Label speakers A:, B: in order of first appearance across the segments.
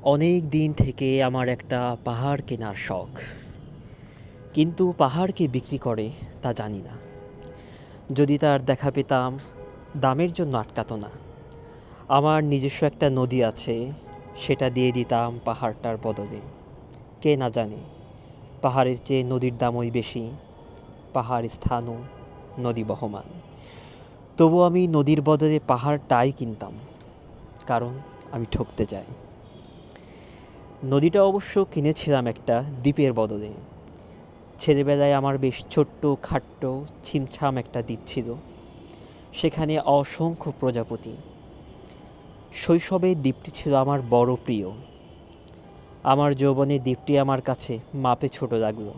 A: অনেক দিন থেকে আমার একটা পাহাড় কেনার শখ, কিন্তু পাহাড় কে বিক্রি করে তা জানি না। যদি তার দেখা পেতাম, দামের জন্য আটকাতো না। আমার নিজস্ব একটা নদী আছে, সেটা দিয়ে দিতাম পাহাড়টার বদলে। কে না জানে, পাহাড়ের চেয়ে নদীর দামই বেশি। পাহাড় স্থানও, নদী বহমান। তবু আমি নদীর বদলে পাহাড়টাই কিনতাম, কারণ আমি ঠকতে চাই। নদীটা অবশ্য কিনেছিলাম একটা দ্বীপের বদলে। ছেলেবেলায় আমার বেশ ছোট্ট খাট্ট ছিমছাম একটা দ্বীপ ছিল, সেখানে অসংখ্য প্রজাপতি। শৈশবে দ্বীপটি ছিল আমার বড় প্রিয়। আমার যৌবনে দ্বীপটি আমার কাছে মাপে ছোট লাগলো।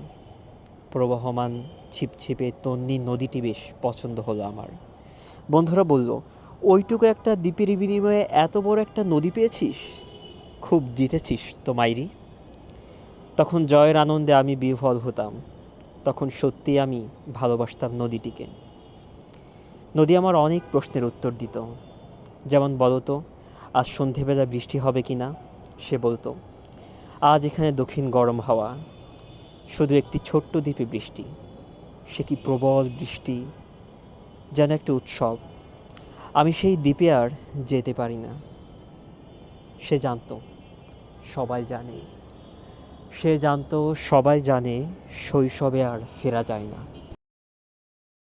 A: প্রবহমান ছিপছিপে তন্বী নদীটি বেশ পছন্দ হলো আমার। বন্ধুরা বলল, ওইটুকু একটা দ্বীপের বিনিময়ে এত বড় একটা নদী পেয়েছিস, খুব জিতেছিস তো মাইরি। তখন জয়ের আনন্দে আমি বিহ্বল হতাম। তখন সত্যি আমি ভালোবাসতাম নদীটিকে। নদী আমার অনেক প্রশ্নের উত্তর দিত। যেমন, বলতো আজ সন্ধেবেলা বৃষ্টি হবে কি না। সে বলতো, আজ এখানে দক্ষিণ গরম হাওয়া। শুধু একটি ছোট্ট দ্বীপে বৃষ্টি, সে কি প্রবল বৃষ্টি, যেন একটা উৎসব। আমি সেই দ্বীপে আর যেতে পারি না। সে জানতো, সবাই জানে, সে জানতো, সবাই জানে, শৈশবে আর ফেরা যায় না।